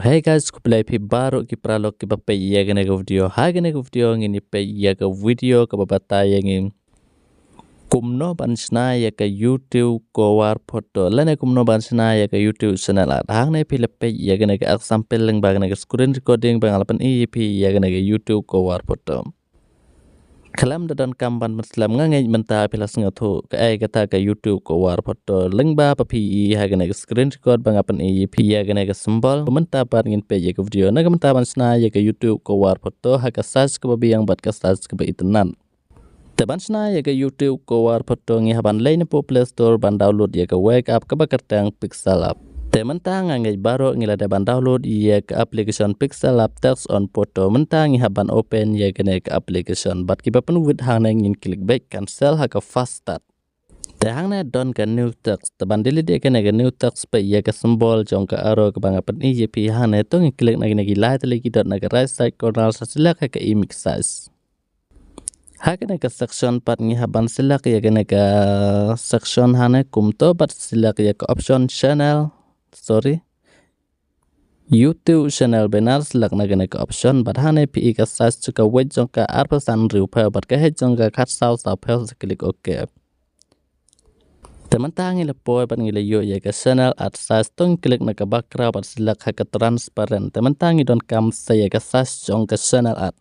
Hey guys, kuplay pi baru ki pralog ki bape ya gane video. Ha gane video ngini pe ya ga video ka babata yang kumno ban shna ya ka YouTube ko war photo. Lane kumno ban shna ya ka YouTube channel at. Hang ne pi lepe ya gane ka example lang ba gane ka screen recording bang alapan pi ya gane ka YouTube ko war photo. Kalam dan kamban Muslim ngangai menta pilas ngatu ka ai kata ka YouTube ko war photo lengba pa pi ha gane screen record bang apan pi ya gane ka symbol menta par ngin pe ya ka video na menta ban sna ya ka YouTube ko war photo ha ka search ka bi yang bat ka search ka ba internet te ban sna ya ka YouTube ko war photo ngi haban lain po Play Store ban download ya ka wake up ka ba kertang pixel app te mentang ngai baru ngila da ban download ya ke application pixel app text on photo mentang haban open ya ke application bat ki bapen with hang ngin klik back cancel ha ka fast start te hang na don ka new text te ban delete ya ke new text pe ya ke symbol jong ka arrow ke bang apen pi hang na to ngin klik na gila te lagi dot na ka right side corner sa select ha ka image size ha ke ka section pat ngi haban select ya ke section hane kumto bat select ya ke option channel YouTube channel benar selak na gane ka option but hane pi ka search ka wait jong ka arpasan riu pa but ka he jong ka cut south sa pa klik okay teman le poi ban ngile yo ya ka channel at search tong klik na ka background but selak ha ka transparent teman don kam sa ya ka search jong ka channel at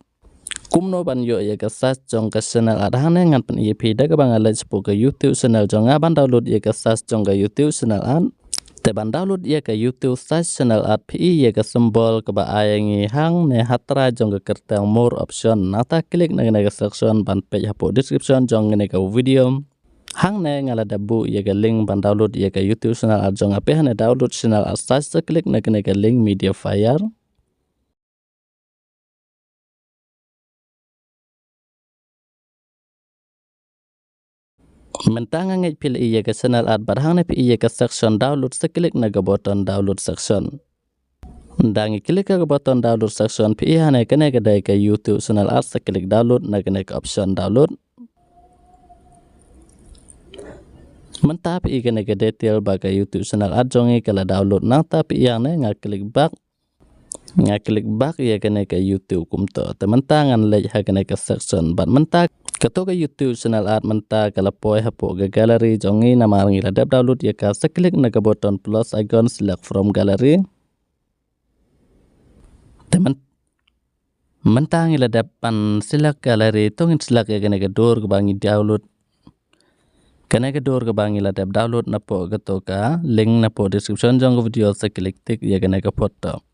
kumno ban yo ya ka search jong ka channel at hane ngan pen pi da ka bang alej po ka YouTube channel jong ban download ya ka search jong ka YouTube channel at te ban download ya ka YouTube search channel at pi ya ka symbol ka ba ayangi hang ne hatra jong ka kertang more option nata klik na ka section ban page hapo description jong ne ka video hang ne ngala dabu ya ka link ban download ya ka YouTube channel at jong ape hane download channel at search klik na ka link media fire mentang ngai pil iya ka channel at barhang ne pi iya ka section download seklik na ka button download section dangi klik ka button download section pi hane kene ka dai ka YouTube channel at seklik download na kene ka option download menta pi kene ka detail ba ka YouTube channel at jongi kala download na ta pi yang ne nga klik back ya kene ka YouTube kumto tementangan lej ha kene ka section bat menta ketua YouTube channel at menta kala poi hapo ga gallery jongi na marangi ladap download ya ka seklik na ka button plus icon select from gallery teman mentang ladap pan select gallery tongin select ya kene ka door ka bangi download kene ka door ka bangi ladap download na po ka link na po description jong video seklik tik ya kene ka foto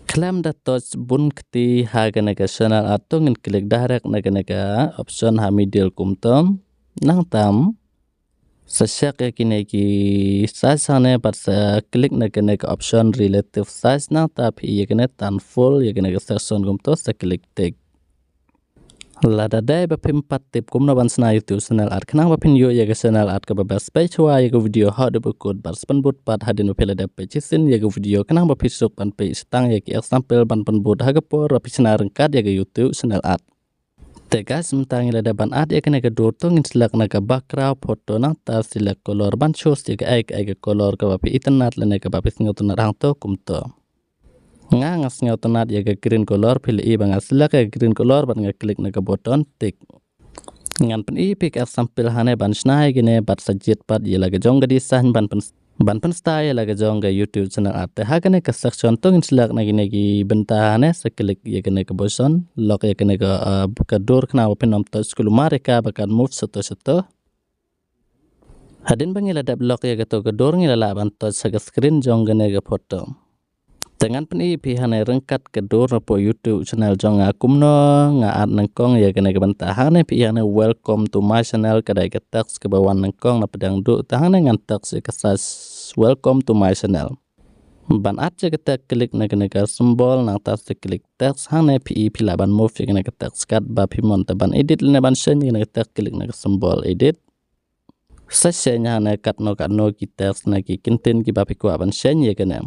Klaim da touch bun kti ha gane ka channel atong in klik direct na gane ka option ha middle kumtom nang tam sa syak ya kine ki size hane pat sa klik na gane ka option relative size nang tap ya gane tan full ya gane ka section kumto sa klik tik lada dai ba pim pat tip kumna ban sna YouTube channel at khnang ba pin yo ya ga channel at ka ba best page wa ya ga video ha de kod bar span but pat hadin pela da page sin ya ga video khnang ba pisuk ban page tang ya ki example ban pan but ha ga por ra pisna rengkat ya ga YouTube channel at te guys mentang ila da ban at ya kana ga dur tong select na ka background photo nang ta select color ban choose ya ga ai ga color ka ba pi internet la na ka ba pis ngot na rang to kumto nga ngas ngau tonat ya ke green color pilih i bang select ya green color ban nga klik na ka button tik ngan pen i pick example hane ban shna gine bat sajit pat ya laga jong ga design ban pen style laga jong ga YouTube channel at ha gane ka section tong select na gine gi benta hane se klik ya gane ka button lock ya gane ka door khna open om touch kulu mareka bakan move soto hadin bangila dab lock ya ga to ka door ngila la ban touch sa screen jong gane ga photo dengan pen pi hane rengkat ke door po YouTube channel jong kumno nga at nangkong ya kene ke benta hane pi hane welcome to my channel kadai ke text ke bawan nangkong na pedang du tahane ngan text ke sas welcome to my channel ban at je ke klik na kene ke symbol nang tas klik text hane pi la ban move kene ke text kat ba pi mon ban edit le ban sen kene ke klik na ke symbol edit sesnya hane kat no ki text na ki kintin ki ba pi ko ban sen ya kene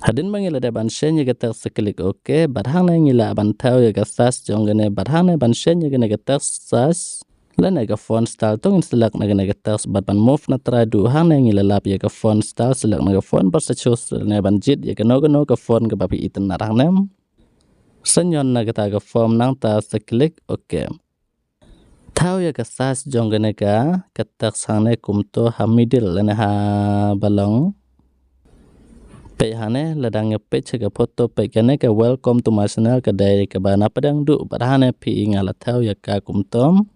Hadin bangila da ban shenya gatak seklik oke, barhang na ngila ban tau ya gasas jonggane barhang na ban shenya gane gatak sas. Lana ga font style tong selak na gane gatak bat ban move na tradu hang na ngila lap ya ga font style selak na ga font bersachus na ban jit ya ga no ga font ga bapi itan na rang nem. Senyon na gata ga form nang ta seklik oke. Tau ya gasas jonggane ga gatak sangne kumto hamidil lana ha balong. Pehane ladangnya page ga foto pegane ga welcome to my channel ka dai ka bana padang du barhane pi ngala tau ya ka kumtom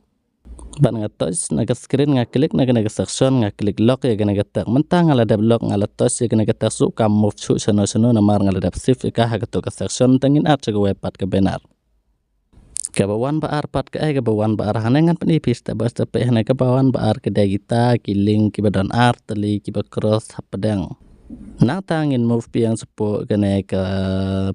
ban nga touch na ga screen nga klik na ga section nga klik lock ya ga tak mentang ngala dab lock ngala touch ya ga tak su kam move chu sono na mar ngala dab shift ka ha ga to ka section tangin art ga web pat ka benar ka bawan ba ar pat ka ga bawan ba ar hane ngan pani pista basta pehane ka bawan ba ar ka dai gita ki link ki badon art li ki ba cross padang nang tangin move piang sepo gane ka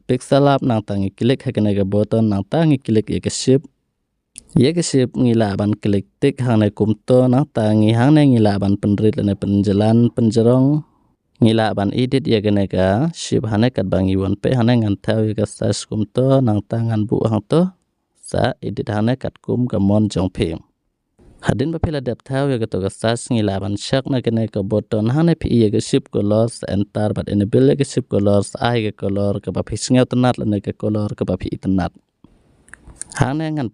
pixel up nang tangi klik ha gane ka button nang tangi klik ya ka shift ngila ban klik tik hang na kumto nang tangi hang na ngila ban penrit lane penjalan penjerong ngila ban edit ya gane ka shift hane kat bangi won pe hane ngan tau ya ka sas kumto nang tangan bu hang to sa edit hane kat kum ka mon jong pe Hadin bapila dap tau ya gato gasas ngila ban shak na gane ka button hane pi ya ga shift colors enter but enable ya ga shift colors ai ga color ka bapi singa tenat lane ka color ka bapi tenat hane ngan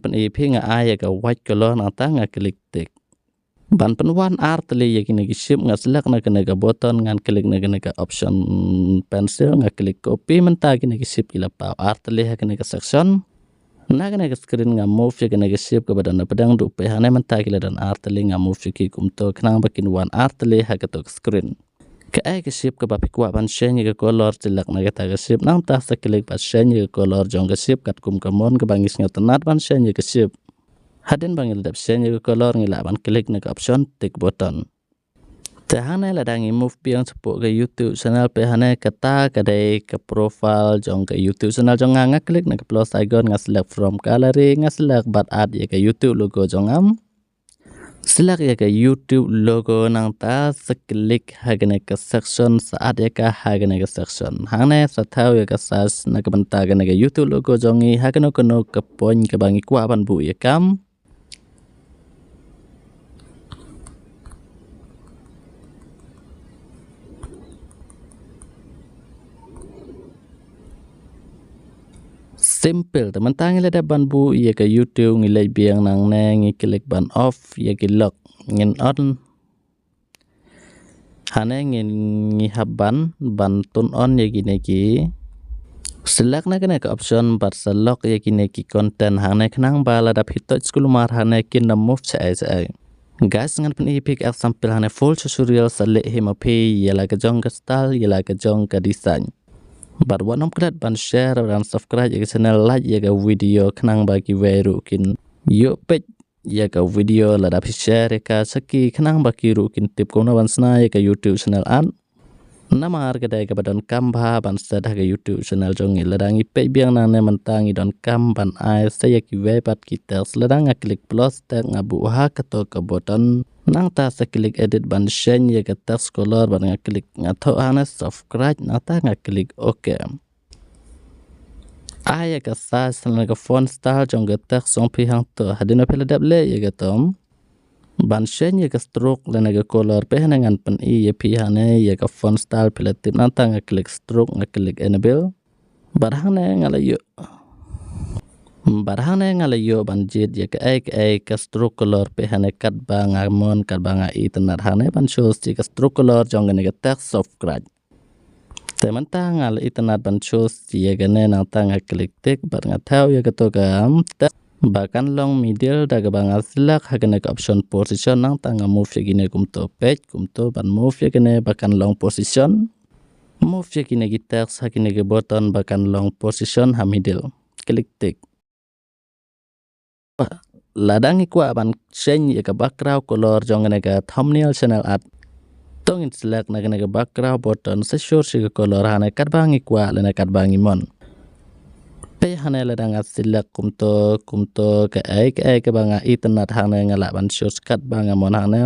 pen pi nga ai ya ga white color na ta nga klik tik ban pen wan art le ya gine ga shift nga select na gane ka button ngan klik na gane ka option pencil nga klik copy menta gine ga shift ila pa art le ha gane ka section Naga screen nga move ya gana shift ka badan padang du pe hane mentagila dan artli nga move ki kumto knang bakin wan artli ha ka screen ka ai ka shift ka bapi kwa ban shenya ka color tilak na ta ka shift nang ta sa klik ba shenya ka color jong ka shift kat kum ka mon ka bangis nga tanat ban shenya ka shift hadin bangil dap shenya ka color ngila ban klik na ka option tick button Tahane ladangi move piang sepo ke YouTube channel pe hane kata kadai ke profile jong ke YouTube channel jong nga klik na ke plus icon nga select from gallery nga select but add ya ke YouTube logo jong select ya ke YouTube logo nang ta seklik hagane ke section saat ya ke hagane ke section hane sa tau ya ke sas na ke benta ke YouTube logo jongi hagano kono ke point ke bangi kwa ban bu ya kam Simple teman tangi lada ban bu ya ke YouTube ngilai biang nang ne ngi klik ban off ya ke lock ngin on hane ngi haban ban tun on ya gine ki select na kena ke option bar lock ya gine ki content hane knang ba lada hitot skul mar hane kin na move sai guys ngan pen pick example hane full tutorial sale himapi ya la ke jong ke style ya la ke jong ke design But what nom klat ban share dan subscribe ya channel like ya video kenang bagi veru kin yo page ya video la da share ka saki kenang bagi ru kin tip ko na ban sna ya YouTube channel an nama harga dai ka badan kamba ban sada ka YouTube channel jong la dangi page biang nang ne mentangi don kam ban ai saya ki we pat kita seladang klik plus tag ngabu ha ka to ka button nang ta sa klik edit ban shen ya ka text color ban nga klik nga tho ana subscribe na ta nga klik okay aya ka sa ka font style jong ka text song pi hang to hadina pela dab le ya ka tom ban shen ya ka stroke la nga color pe hana ngan pen ya pi hane ya ka font style pela tip na ta nga klik stroke nga klik enable barhane nga la yo Barhane ngalayo banjit ya ke ka stroke color pe hane kat banga mon kat banga itenar hane ban shows ka stroke color jong ne text subscribe temanta ngal itenar ban shows ya gane nang tanga klik tik bar nga tau ya to gam bakan long middle daga banga selak hagane ka option position nang tanga move ya gine kumto page kumto ban move ya gane bakan long position move ya gine text hagine ke button bakan long position ha middle klik tik ladang ikwa ban shen ya ka background color jong ne ka thumbnail channel art tong in select na ka background button se sure shi ka color hane kat bang ikwa le na kat bang imon pe hane ladang select kumto ka ai ka bang internet hane ngala ban sure kat bang amon hane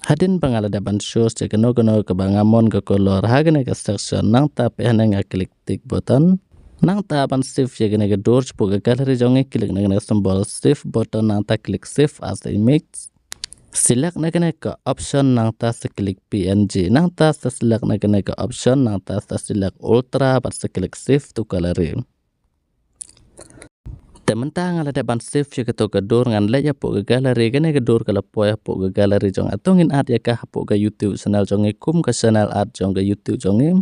Hadin bangala daban shows je keno ke bangamon ke color hagene ke section nang ta pe hanenga klik tik button nang ta ban save je ke doors po ke gallery jonge klik nang symbol save button nang ta klik save as the image. Select ke option nang ta klik PNG nang ta select ke option nang ta select ultra bat klik save to gallery. Tementang ala ban save je ke door ngan leja po ke gallery ke door ke lapoya po ke gallery jong atongin ad ya ka po ke YouTube channel jonge kum ke channel ad jong ke YouTube jonge.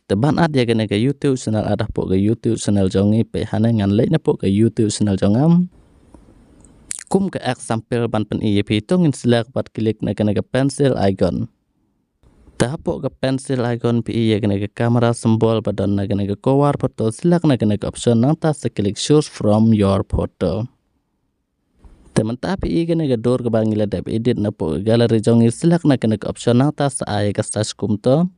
Teban ad ya ke YouTube channel ad po ke YouTube channel jonge pe hane ngan leja po ke YouTube channel jongam. Kum ke example ban pen IEP tongin select bat klik ke pencil icon. Tahapok ke pencil icon PI ke kamera symbol badan ke kowar foto select ke option nang ta klik choose from your photo. Teman ta PI ke door ke bangila dap edit na po gallery jongi select ke option nang ta ai ke search kum to.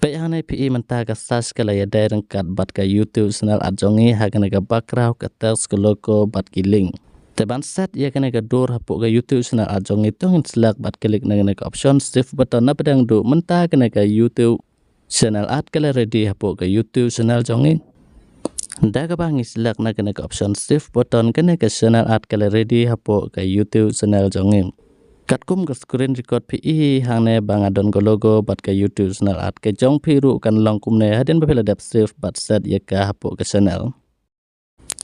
Pe hane PI menta ke search ke la direct kat bat ke YouTube channel ad jongi ha ke background ke text ke logo bat ki link. Teban set ya kena ke door hapuk ke YouTube channel ajong itu ngin select bat klik ke option save button na pedang do menta kena ke YouTube channel ad kala ready hapuk ke YouTube channel jongi. Da ke bangi select ke option save button kena ke channel ad kala ready hapuk ke YouTube channel jongi. Kat kum ke screen record PI hang ne bang adon ke logo bat ke YouTube channel ad ke jong piru kan long kum ne hadin bapela dap save bat set ya ke hapuk ke channel.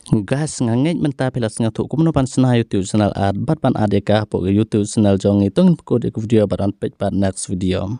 Guys ngangit menta pelas ngatuk kumno pan shna YouTube channel ad bat pan ad ya ka po YouTube channel jong itong ko de video baran page next video.